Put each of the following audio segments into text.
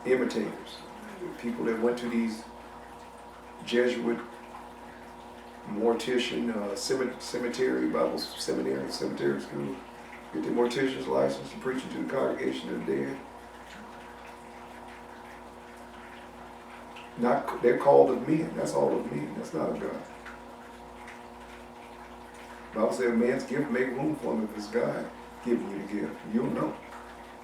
imitators, people that went to these Jesuit mortician cemetery, Bible seminary, cemetery school, get their mortician's license to preaching to the congregation of the dead. They're called of men. That's all of men. That's not of God. The Bible says, man's gift make room for him if it's God giving you the gift. You'll know.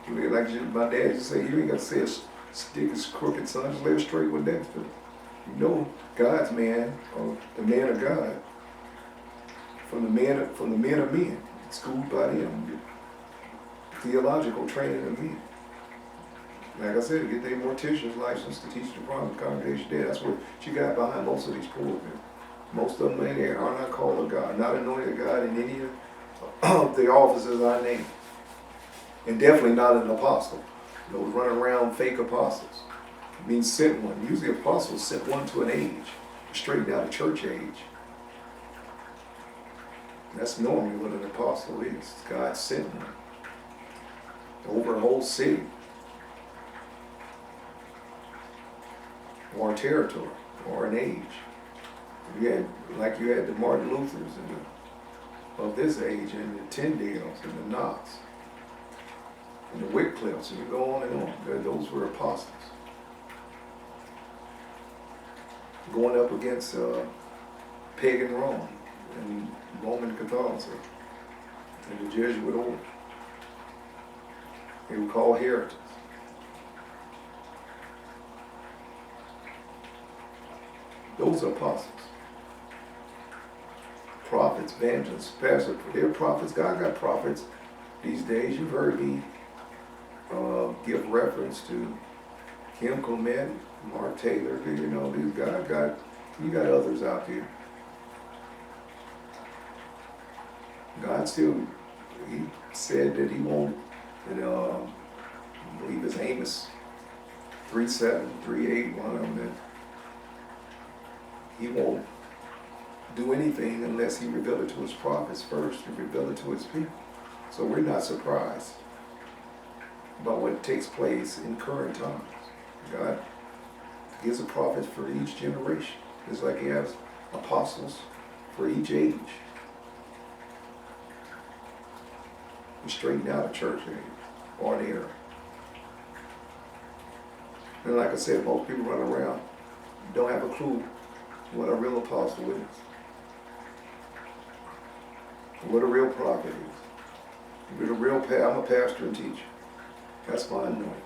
Like my dad used to say, you ain't got to say a stick is crooked, son. Just lay it straight with that. You know God's man, or the man of God, from the men of men, schooled by them, theological training of men. Like I said, get their mortician's license to teach the congregation there. That's what you got behind most of these pulpits. Most of them in there are not called of God, not anointed of God in any of the offices I named. And definitely not an apostle. Those running around fake apostles. It means sent one. Usually apostles sent one to an age, straight down to church age. That's normally what an apostle is. God sent one over a whole city or a territory or an age. You had the Martin Luthers and of this age, and the Tyndales and the Knox and the Wycliffes, and you go on and on. Those were apostles. Going up against pagan Rome and Roman Catholicism and the Jesuit order. They were called heretics. Those are apostles. Prophets, evangelists, pastors, they're prophets. God got prophets these days. You've heard me give reference to Kim Clement, Mark Taylor. You know, these guys you got others out there. God still, he said that he won't, and I believe it's Amos 3:7, 3:8, one of them, that he won't do anything unless he reveal it to his prophets first and reveal it to his people. So we're not surprised about what takes place in current times. God gives a prophet for each generation. It's like he has apostles for each age. We straighten out a church age or an era. And like I said, most people run around don't have a clue what a real apostle is, what a real prophet is. I'm a pastor and teacher. That's my anointing.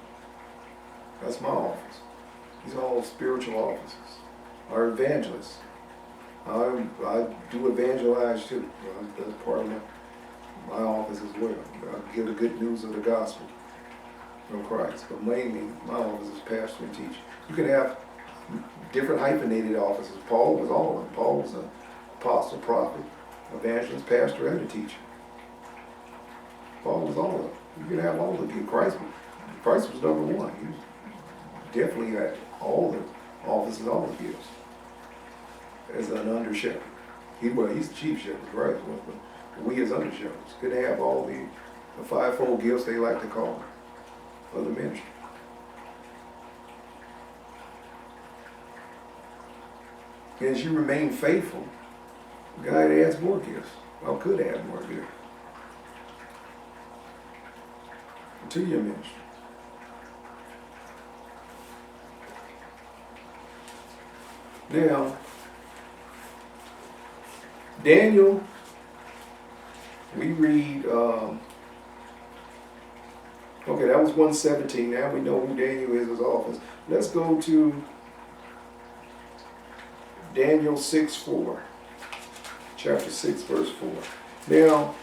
That's my office. These are all spiritual offices. Our evangelists. I do evangelize too. That's part of my office as well. I give the good news of the gospel of Christ. But mainly, my office is pastor and teacher. You can have different hyphenated offices. Paul was all of them. Paul was an apostle, prophet, evangelist, pastor, and a teacher. Paul was all of them. You can have all of them. Christ was number one. He definitely had all the offices, all the gifts as an under shepherd. He's the chief shepherd, Christ was, but we as under shepherds could have all the fivefold gifts they like to call them for the ministry. As you remain faithful, God adds more gifts. Well, could add more gifts to your ministry. Now, Daniel, we read, okay, that was 117. Now we know who Daniel is, his office. Let's go to Daniel 6:4, chapter 6, verse 4. Now,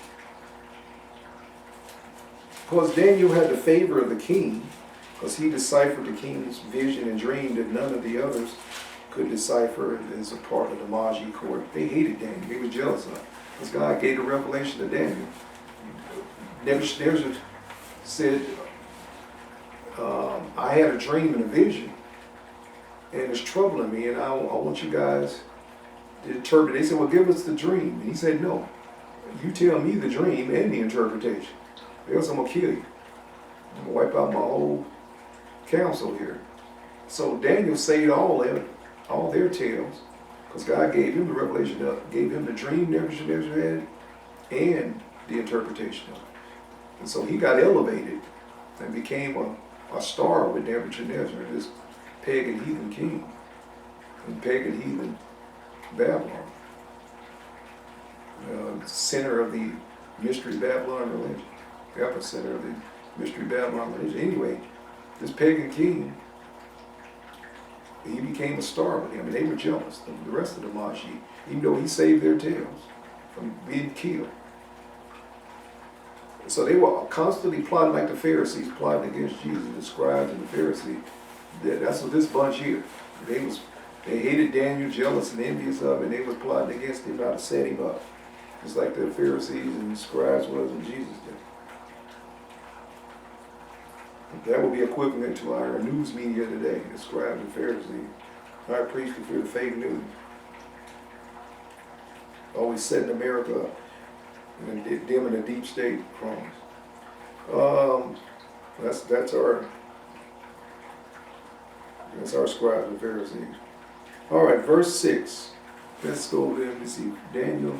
because Daniel had the favor of the king, because he deciphered the king's vision and dream that none of the others could decipher as a part of the Magi court. They hated Daniel. They were jealous of him. Because God gave the revelation to Daniel. Nebuchadnezzar said, I had a dream and a vision, and it's troubling me, and I want you guys to interpret it. They said, well, give us the dream. And he said, no. You tell me the dream and the interpretation. Or else I'm going to kill you. I'm going to wipe out my whole counsel here. So Daniel saved all their tales, because God gave him the revelation, gave him the dream Nebuchadnezzar had, and the interpretation of it. And so he got elevated and became a star with Nebuchadnezzar, this pagan heathen king in pagan heathen Babylon, center of the mystery Babylon religion, epicenter of the mystery Babylon religion. Anyway, this pagan king, he became a star with him, and they were jealous of the rest of the Mashi, even though he saved their tails from being killed. So they were constantly plotting, like the Pharisees plotting against Jesus, the scribes and the Pharisees. That's what this bunch here. They hated Daniel, jealous and envious of him, and they was plotting against him how to set him up. Just like the Pharisees and the scribes was in Jesus' day. That would be equivalent to our news media today, the scribes and Pharisees. Our priests to fear the fake news. Always setting America up and them in the deep state crumbs. That's our scribes and Pharisees. All right, verse 6. Let's go there. Let me see. Daniel.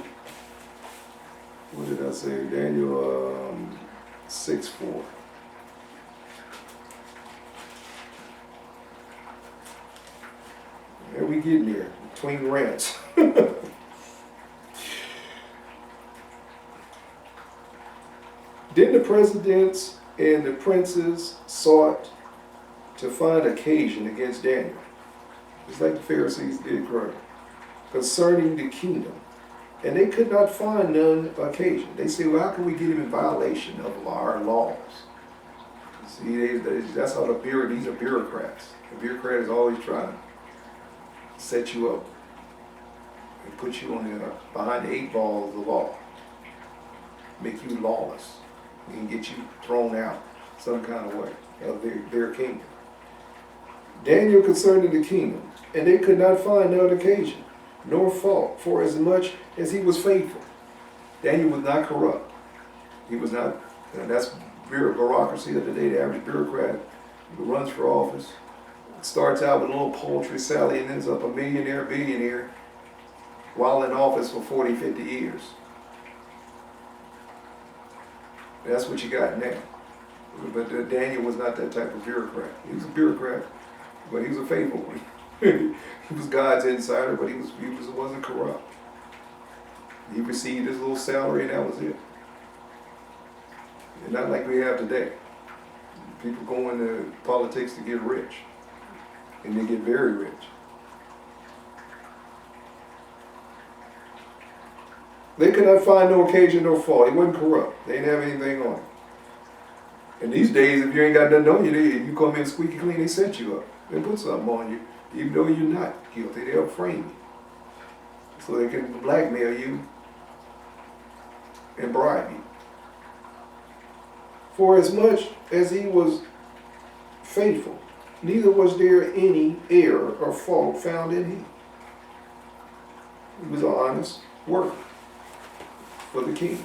What did I say? Daniel 6:4. There we getting there, between rants. Then the presidents and the princes sought to find occasion against Daniel, just like the Pharisees did concerning the kingdom. And they could not find none occasion. They say, well, how can we get him in violation of our laws? See, that's how these are bureaucrats. The bureaucrat is always trying to set you up and put you on behind the 8 ball of the law, make you lawless, and get you thrown out some kind of way of their kingdom. Daniel concerning the kingdom, and they could not find no occasion, nor fault, for as much as he was faithful. Daniel was not corrupt. He was not, and that's bureaucracy of the day, the average bureaucrat who runs for office. Starts out with a little paltry salary and ends up a millionaire, billionaire, while in office for 40, 50 years. That's what you got now. But Daniel was not that type of bureaucrat. He was a bureaucrat, but he was a faithful one. He was God's insider, but he wasn't corrupt. He received his little salary and that was it. And not like we have today. People go into politics to get rich. And they get very rich. They could not find no occasion nor fault. He wasn't corrupt. They didn't have anything on him. And these days, if you ain't got nothing on you, you come in squeaky clean, they set you up. They put something on you, even though you're not guilty. They'll frame you. So they can blackmail you and bribe you. For as much as he was faithful, neither was there any error or fault found in him. He was an honest worker for the king.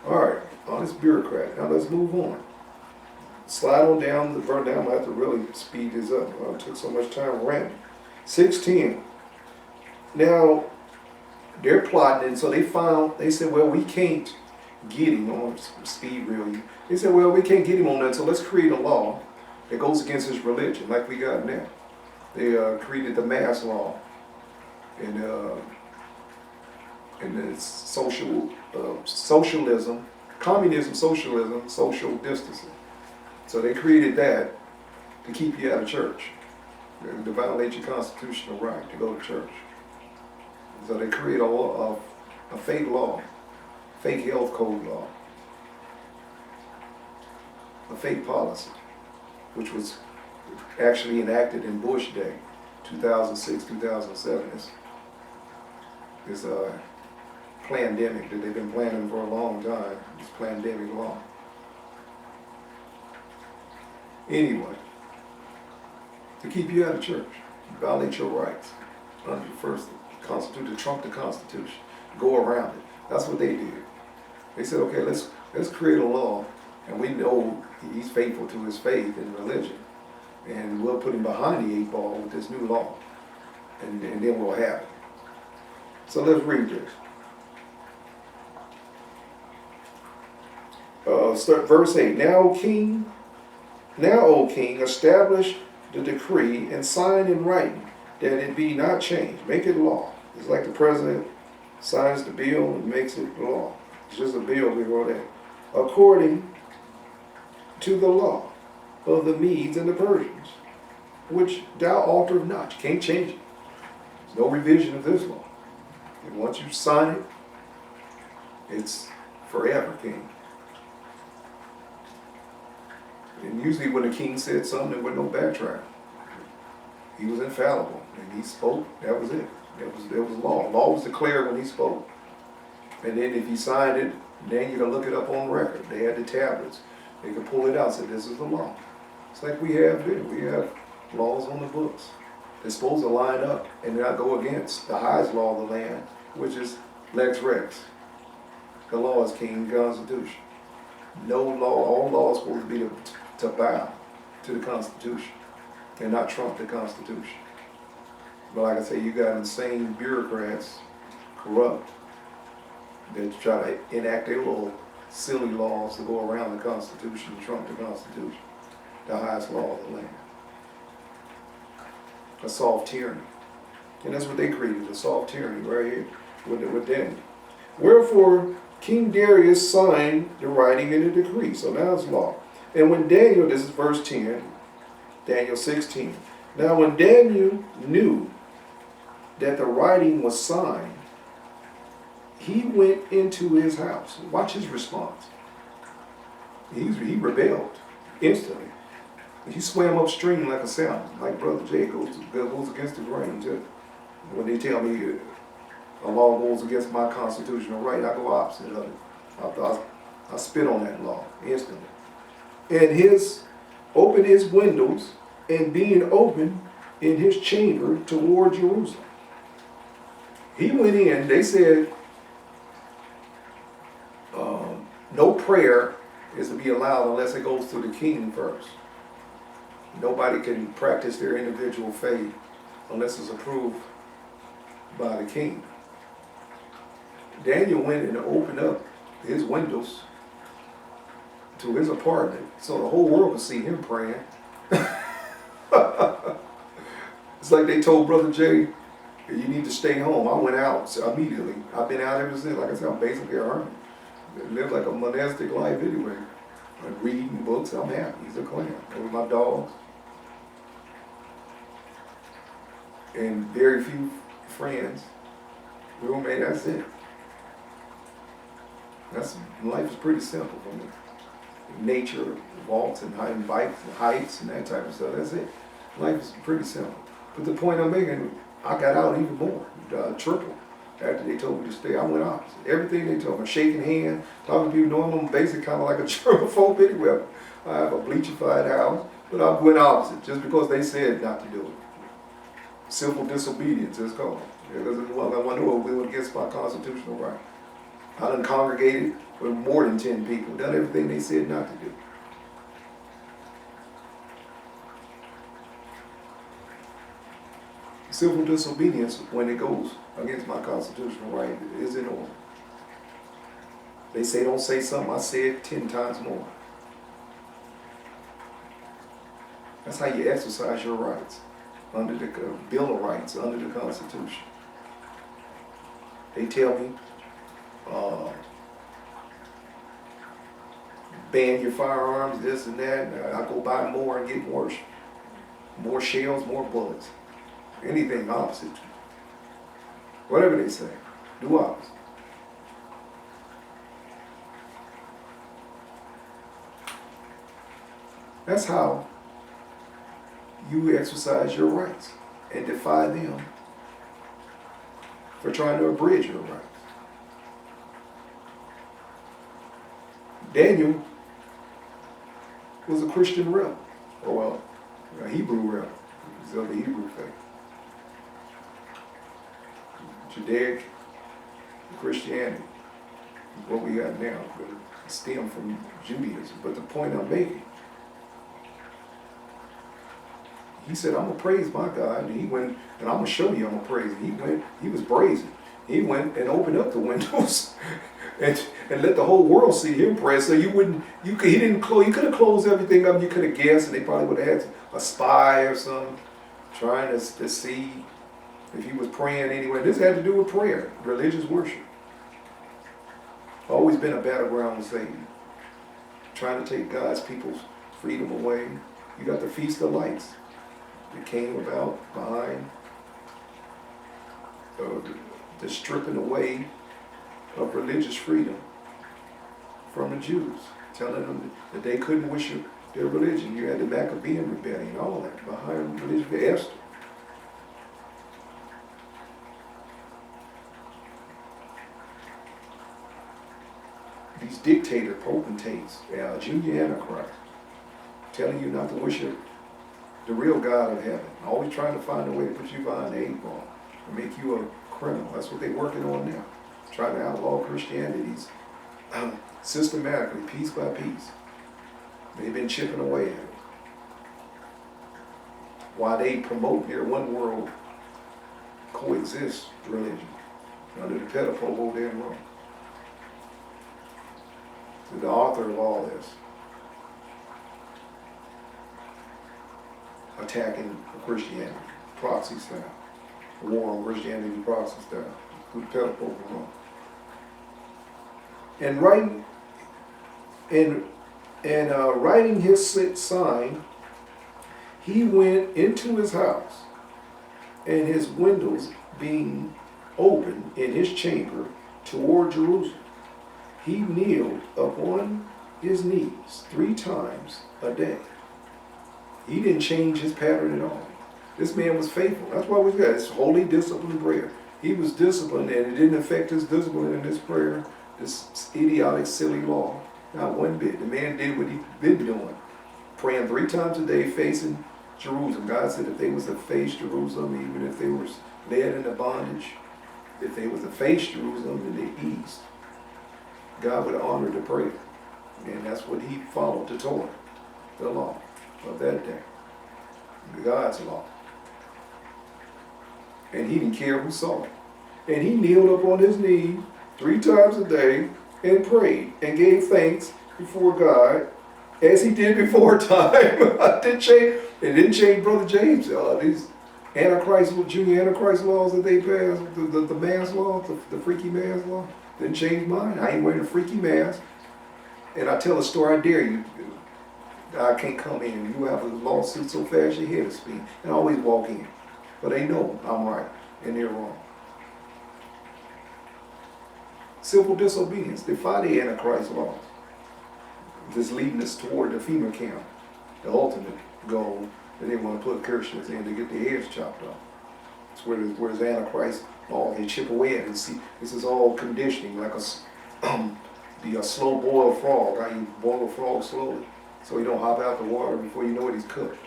All right, honest bureaucrat. Now let's move on. Slide on down, I have to really speed this up. I took so much time ranting. 6:10. Now, they're plotting, and so they said, well, we can't get him on speed real. They said, well, we can't get him on that, so let's create a law that goes against his religion, like we got now. They created the mass law and the socialism, communism, socialism, social distancing. So they created that to keep you out of church, to violate your constitutional right to go to church. So they create a fake law, fake health code law, a fake policy, which was actually enacted in Bush day, 2006, 2007. This pandemic that they've been planning for a long time, this pandemic law. Anyway, to keep you out of church, violate your rights under the first Constitution, to trump the Constitution, go around it. That's what they did. They said, okay, let's create a law, and we know he's faithful to his faith and religion. And we'll put him behind the 8 ball with this new law. And then we'll have it. So let's read this. Start verse 8. Now, O king, establish the decree and sign in writing that it be not changed. Make it law. It's like the president signs the bill and makes it law. It's just a bill before that. According to the law of the Medes and the Persians, which thou altered not. You can't change it. There's no revision of this law. And once you sign it, it's forever, king. And usually when the king said something, there was no backtrack. He was infallible, and he spoke. That was it. That was law. Law was declared when he spoke. And then if he signed it, then you can look it up on record. They had the tablets. They could pull it out and say, this is the law. It's like we have here. We have laws on the books. They're supposed to line up and not go against the highest law of the land, which is Lex Rex. The law is King Constitution. No law, all law is supposed to be to bow to the Constitution and not trump the Constitution. But like I say, you got insane bureaucrats, corrupt, that try to enact their little silly laws to go around the Constitution and trump the Constitution, the highest law of the land. A soft tyranny. And that's what they created, a soft tyranny right here with Daniel. Wherefore, King Darius signed the writing in the decree. So now it's law. And when Daniel, this is verse 10, Daniel 16. Now when Daniel knew that the writing was signed, he went into his house. Watch his response. He rebelled instantly. He swam upstream like a salmon, like Brother Jay goes against the grain too. When they tell me a law goes against my constitutional right, I go opposite of it. I spit on that law instantly. And open his windows and being open in his chamber toward Jerusalem. He went in, they said, no prayer is to be allowed unless it goes through the king first. Nobody can practice their individual faith unless it's approved by the king. Daniel went and opened up his windows to his apartment so the whole world could see him praying. It's like they told Brother Jay, you need to stay home. I went out immediately. I've been out ever since. Like I said, I'm basically a hermit. I live like a monastic life anyway. I'm reading books, I'm happy. He's a clan. With my dogs. And very few friends. Roommate, that's it. Life is pretty simple for me. Nature, walks and bikes and hikes and that type of stuff. That's it. Life is pretty simple. But the point I'm making, I got out even more, triple. After they told me to stay, I went opposite. Everything they told me, shaking hands, talking to people, knowing I'm basically kind of like a germaphobe anyway. I have a bleachified house, but I went opposite just because they said not to do it. Civil disobedience is called. Because I want to go against my constitutional right. I done congregated with more than 10 people, done everything they said not to do. Civil disobedience, when it goes against my constitutional right, is in order. They say don't say something, I say it 10 times more. That's how you exercise your rights, under the Bill of Rights, under the Constitution. They tell me, ban your firearms, this and that, and I go buy more and get more shells, more bullets. Anything opposite. Whatever they say, do opposite. That's how you exercise your rights and defy them for trying to abridge your rights. Daniel was a Christian rebel, or well, a Hebrew rebel. He's of the Hebrew faith. Judaic Christianity is what we got now, but it stemmed from Judaism. But the point I'm making, He said, I'm going to praise my God. And he went, and I'm going to show you I'm going to praise him. He was brazen. He went and opened up the windows and let the whole world see him pray. So he could have closed everything up. You could have guessed, and they probably would have had a spy or something trying to see if he was praying anyway. This had to do with prayer, religious worship. Always been a battleground with Satan, trying to take God's people's freedom away. You got the Feast of Lights that came about behind the stripping away of religious freedom from the Jews, telling them that they couldn't worship their religion. You had the Maccabean rebellion, all that behind religion. Esther. These dictator potentates, junior antichrist, telling you not to worship the real God of heaven, always trying to find a way to put you behind the 8 ball and make you a criminal. That's what they're working on now, trying to outlaw Christianity systematically, piece by piece. They've been chipping away at it, while they promote their one world coexist religion under the pedipole over there in Rome. The author of all this, attacking Christianity, proxy style, war on Christianity, proxy style, through the pedipole of Rome. And writing his sign, he went into his house, and his windows being open in his chamber toward Jerusalem, he kneeled upon his knees 3 times a day. He didn't change his pattern at all. This man was faithful. That's why we got this holy disciplined prayer. He was disciplined, and it didn't affect his discipline in this prayer, this idiotic, silly law. Not one bit. The man did what he'd been doing, praying 3 times a day, facing Jerusalem. God said if they was to face Jerusalem, even if they were led into bondage, if they was to face Jerusalem in the east, God would honor the prayer. And that's what he followed, the Torah, the law of that day, God's law. And he didn't care who saw it. And he kneeled up on his knees 3 times a day and prayed and gave thanks before God as he did before time. It didn't change Brother James. These Antichrist, junior Antichrist laws that they passed, the mask law, the freaky mask law, didn't change mine. I ain't wearing a freaky mask. And I tell a story, I dare you. I can't come in. You have a lawsuit so fast your head is spinning. And I always walk in. But they know I'm right and they're wrong. Civil disobedience. Defy the Antichrist laws. This leading us toward the FEMA camp. The ultimate goal that they want to put Christians in to get their heads chopped off. It's where the Antichrist law, they chip away at it and see this is all conditioning, like a slow boiled frog. How you boil a frog slowly so he don't hop out the water before you know it, he's cooked.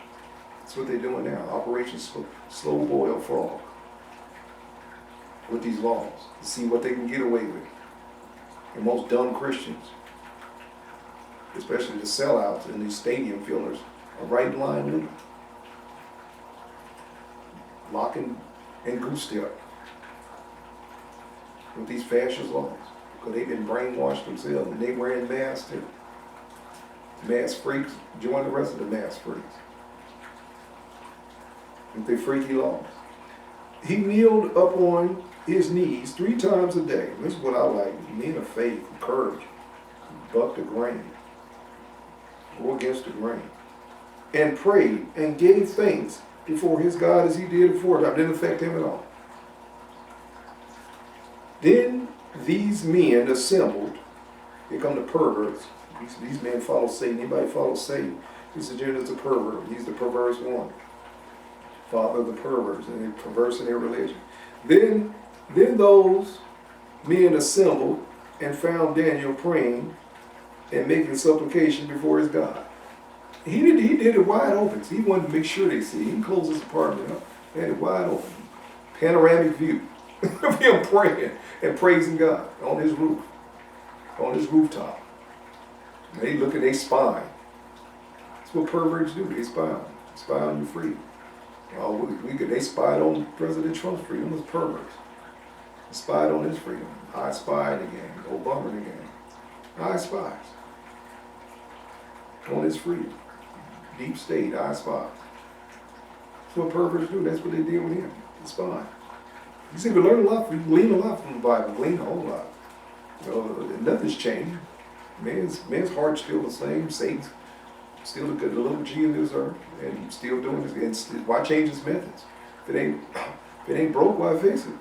That's what they're doing now. Operation Slow Boil Frog. With these laws. To see what they can get away with. And most dumb Christians, especially the sellouts and these stadium fillers, are right in line with them. Locking and goose step with these fascist laws. Because they've been brainwashed themselves and they wearing masks too. Mask freaks join the rest of the mask freaks. With their freaky laws. He kneeled up on his knees 3 times a day. This is what I like. Men of faith, courage. Buck the grain. Go against the grain. And prayed and gave thanks before his God as he did before. That didn't affect him at all. Then these men assembled. Here come the perverts. These men follow Satan. Anybody follow Satan? This agenda's a pervert. He's the perverse one. Father of the perverts, and they're perverse in their religion. Then those men assembled and found Daniel praying and making supplication before his God. He did it wide open. So he wanted to make sure they see. He didn't close his apartment up. He had it wide open. Panoramic view of him praying and praising God on his roof, on his rooftop. And they look at their spine. That's what perverts do. They spy on you freely. They spied on President Trump's freedom as perverts. They spied on his freedom. I spied again. Obama again. I spies on his freedom. Deep state, I spies. That's what perverts do. That's what they did with him. They spy. You see, we learn a lot. We glean a lot from the Bible. Glean a whole lot. Nothing's changed. Man's heart's still the same. Satan's still the little G in this earth, and he's still doing this. And why change his methods? If it ain't broke, why fix it?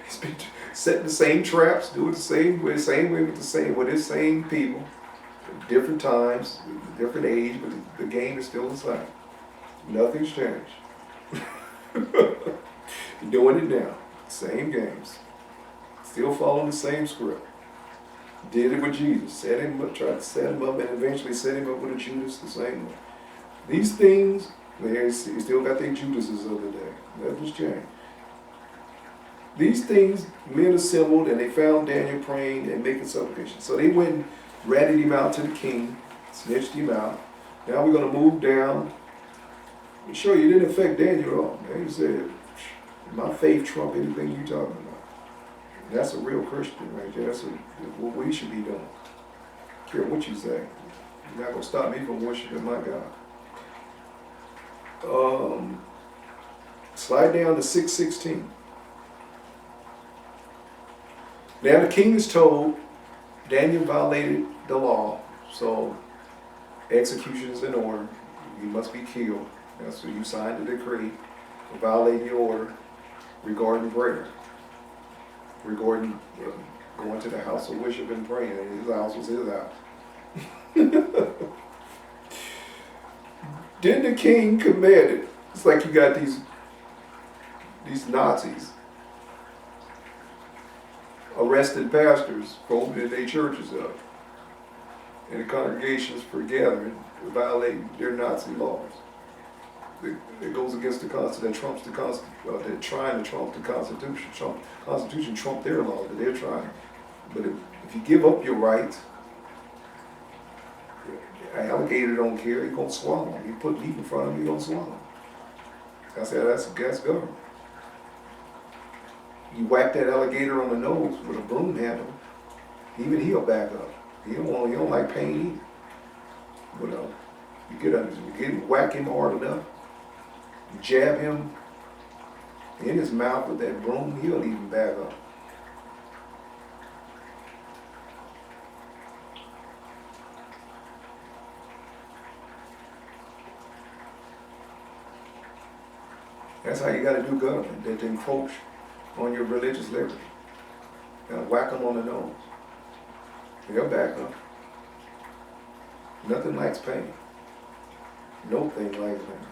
He's been setting the same traps, doing the same way with the same people, at different times, different age, but the game is still the same. Nothing's changed. Doing it now, same games, still following the same script. Did it with Jesus, set him up, tried to set him up, and eventually set him up with a Judas the same way. These things, they still got their Judases of the day. Nothing's changed. These things, men assembled, and they found Daniel praying and making supplication. So they went and ratted him out to the king, snitched him out. Now we're going to move down and show you it didn't affect Daniel at all. He said, my faith trump anything you're talking about. That's a real Christian right there. That's what we should be doing. I don't care what you say. You're not going to stop me from worshiping my God. Slide down to 6:16. Now the king is told Daniel violated the law, so execution is in order. You must be killed. That's what you signed the decree. Violate the order regarding prayer. Regarding going to the house of worship and praying. And his house was his house. Then the king commanded. It's like you got these Nazis arrested pastors for opening their churches up. And the congregations for gathering, violating their Nazi laws. It goes against the Constitution. They're trying to trump the Constitution. Constitution trump their laws, but they're trying. But if you give up your rights, an alligator don't care. He's gonna swallow him. You put meat in front of him, he's gonna swallow him. That's government. You whack that alligator on the nose with a broom handle, even he'll back up. He don't like pain either. But whack him hard enough, jab him in his mouth with that broom, he'll even back up. That's how you got to do government, that encroach on your religious liberty. You got to whack them on the nose. They'll back up. Nothing likes pain. No thing likes pain.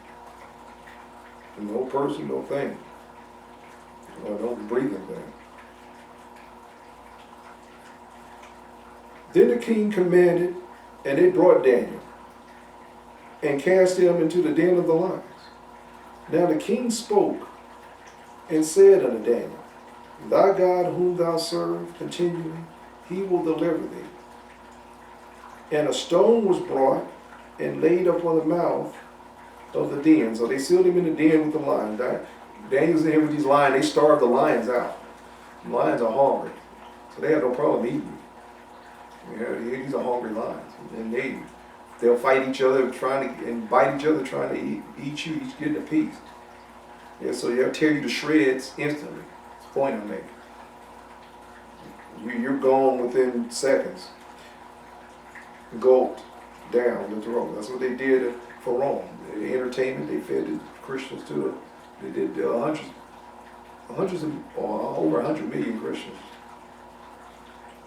No person, no thing. Or no breathing thing. Then the king commanded, and they brought Daniel and cast him into the den of the lions. Now the king spoke and said unto Daniel, thy God whom thou serve continually, he will deliver thee. And a stone was brought and laid upon the mouth of the den. So they sealed him in the den with the lions. Daniel's in here with these lions. They starved the lions out. The lions are hungry, so they have no problem eating. These are hungry lions, and they'll fight each other, and bite each other, trying to eat you, each getting a piece. Yeah, so they'll tear you to shreds instantly. That's the point I'm making. You're gone within seconds. Gulped down the throat. That's what they did for Rome. The entertainment, they fed the Christians to it. They did over 100 million Christians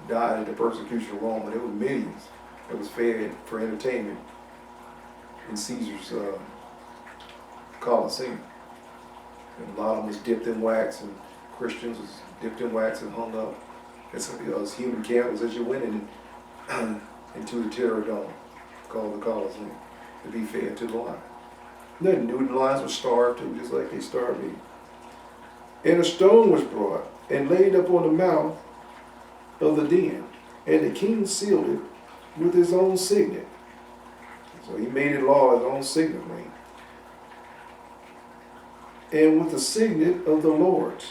died in the persecution of Rome, but it was millions that was fed for entertainment in Caesar's Colosseum. And a lot of them was dipped in wax, and Christians was dipped in wax and hung up as human candles as you went into the Terror Dome, called the Colosseum, to be fed to the lions. Nothing new. The lions were starved too, just like they starved me. And a stone was brought and laid up on the mouth of the den, and the king sealed it with his own signet. So he made it law, his own signet ring. and with the signet of the Lord,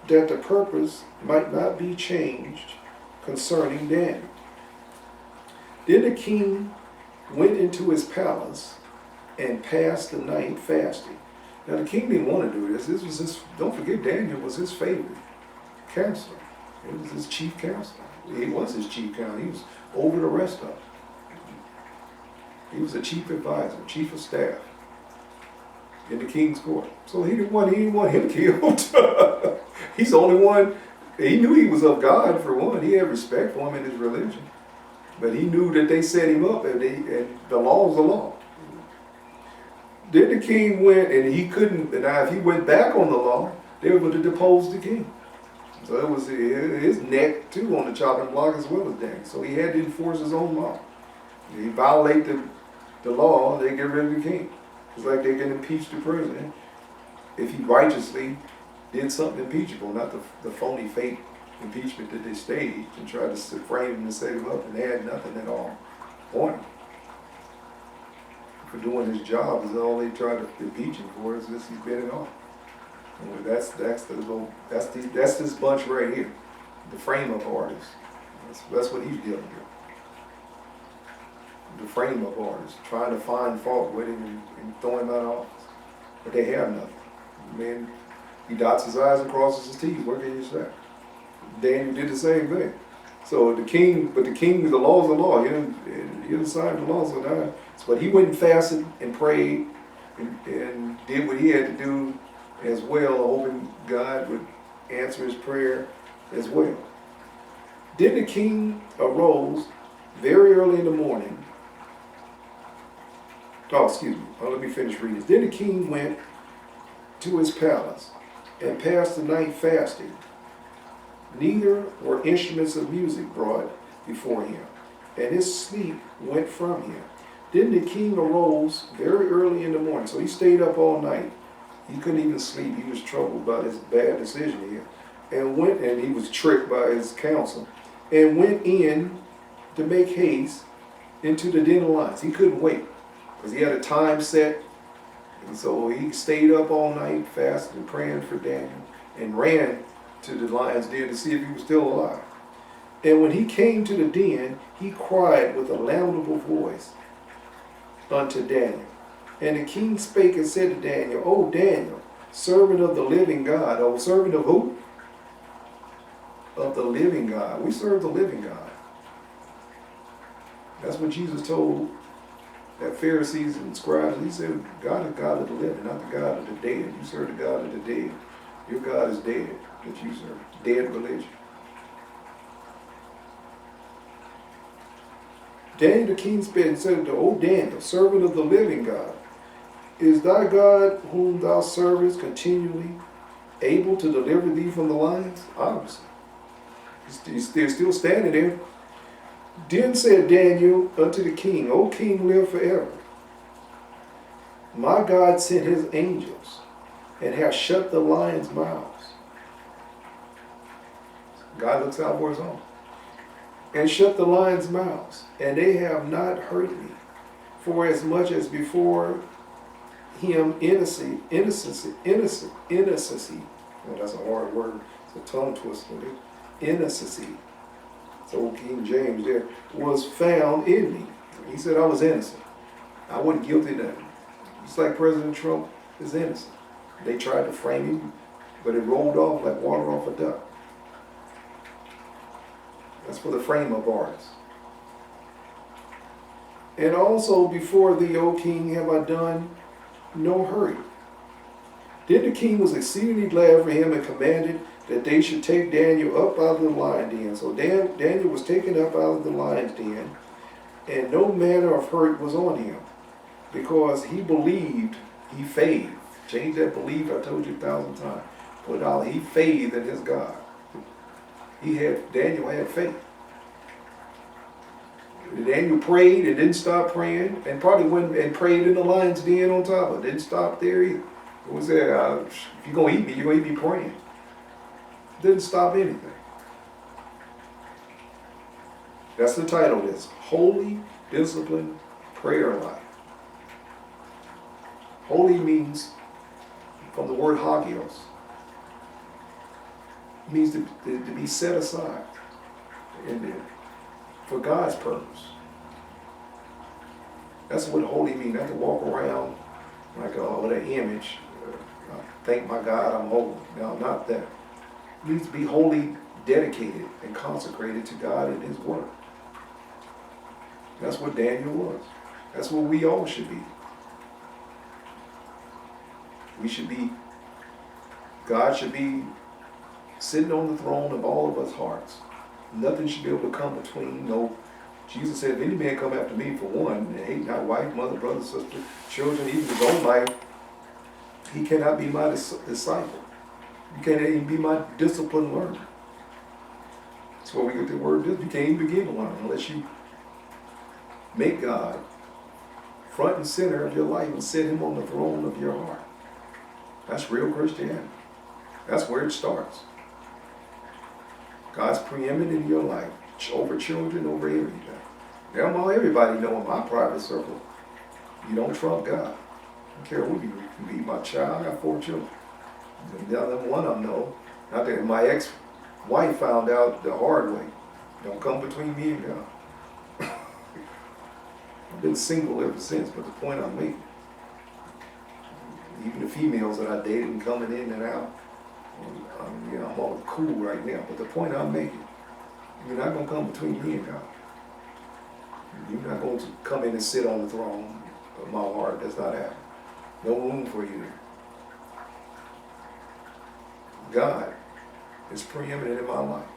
that the purpose might not be changed concerning Daniel. Then the king went into his palace and passed the night fasting. Now the king didn't want to do this. This was his, don't forget, Daniel was his favorite counselor. It was his chief counselor. He was his chief counselor. He was over the rest of them. He was a chief advisor, chief of staff in the king's court. So he didn't want him killed. He's the only one. He knew he was of God, for one. He had respect for him in his religion. But he knew that they set him up, and the law is the law. Then the king went, and he couldn't, now if he went back on the law, they were going to depose the king. So it was his neck, too, on the chopping block as well as Daniel. So he had to enforce his own law. If he violated the law, they get rid of the king. It's like they can impeach the president if he righteously did something impeachable, not the phony fake impeachment that they staged and tried to frame him and set him up, and they had nothing at all on him. For doing his job is all they tried to impeach him for, is this he's been in office. And that's this bunch right here, the frame-up artists. That's what he's dealing with. The frame-up artists, trying to find fault with him and throw him out of office. But they have nothing. Man, he dots his I's and crosses his T's. What can you say? Daniel did the same thing. So the king, the law is the law. He didn't sign the law, so now. But he went and fasted and prayed and did what he had to do as well, hoping God would answer his prayer as well. Then the king arose very early in the morning. Let me finish reading. Then the king went to his palace and passed the night fasting. Neither were instruments of music brought before him, and his sleep went from him. Then the king arose very early in the morning. So he stayed up all night. He couldn't even sleep. He was troubled by this bad decision here. And he was tricked by his counsel, and went in to make haste into the den of lions. He couldn't wait, because he had a time set. And so he stayed up all night, fasting and praying for Daniel, and ran to the lion's den to see if he was still alive. And when he came to the den, he cried with a lamentable voice unto Daniel. And the king spake and said to Daniel, O Daniel, servant of the living God. O servant of who? Of the living God. We serve the living God. That's what Jesus told that Pharisees and scribes. He said, God is God of the living, not the God of the dead. You serve the God of the dead. Your God is dead that you serve. Dead religion. Daniel the king spake and said to, O Daniel, servant of the living God, is thy God whom thou servest continually able to deliver thee from the lions? Obviously. They're still standing there. Then said Daniel unto the king, O king, live forever. My God sent his angels and hath shut the lions' mouths. God looks out for his own. And shut the lions' mouths, and they have not hurt me, for as much as before him innocency. Well, that's a hard word. It's a tongue twister. Innocency. So King James there was found in me. He said I was innocent. I wasn't guilty of nothing. Just like President Trump is innocent. They tried to frame him, but it rolled off like water off a duck. That's for the frame-up artists. And also before thee, O king, have I done no hurt. Then the king was exceedingly glad for him and commanded that they should take Daniel up out of the lion den. So Daniel was taken up out of the lion's den, and no manner of hurt was on him, because he believed, he faithed. Change that belief, I told you 1,000 times. Put out, he faithed in his God. Daniel had faith. Daniel prayed and didn't stop praying, and probably went and prayed in the lion's den on top of it. Didn't stop there either. It was there, if you're going to eat me, you're going to eat me praying. Didn't stop anything. That's the title of this. Holy Disciplined Prayer Life. Holy means from the word hagios. It means to be set aside for God's purpose. That's what holy means, not to walk around like with an image. Thank my God I'm holy. No, not that. It means to be wholly dedicated and consecrated to God and His Word. That's what Daniel was. That's what we all should be. We should be, God should be sitting on the throne of all of us hearts. Nothing should be able to come between. No, Jesus said, if any man come after me, for one, and hate not wife, mother, brother, sister, children, even his own life, he cannot be my disciple. You can't even be my disciplined learner. That's where we get the word discipline. You can't even begin to learn unless you make God front and center of your life and set Him on the throne of your heart. That's real Christianity. That's where it starts. God's preeminent in your life, over children, over everything. Now, everybody know in my private circle, you don't trump God. I don't care who you can be. My child, I got 4 children. The other one of them know. Not that my ex-wife found out the hard way. Don't come between me and God. I've been single ever since, but the point I'm making, even the females that I dated and coming in and out, I'm all cool right now. But the point I'm making, you're not going to come between me and God. You're not going to come in and sit on the throne of my heart. That's not happening. No room for you there. God is preeminent in my life.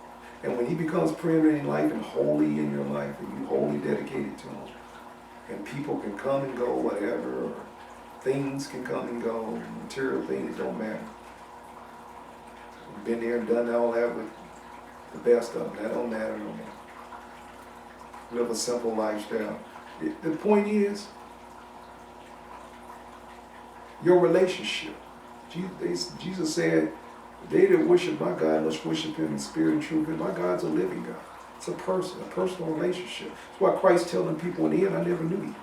And when He becomes preeminent in life and holy in your life, and you wholly dedicated to Him, and people can come and go, whatever, or things can come and go, material things don't matter. We've been there and done all that with the best of them. That don't matter no more. Live a simple lifestyle. The point is, your relationship. Jesus said, they that worship my God must worship Him in spirit and truth. And my God's a living God. It's a person, a personal relationship. That's why Christ telling people in the end, I never knew you.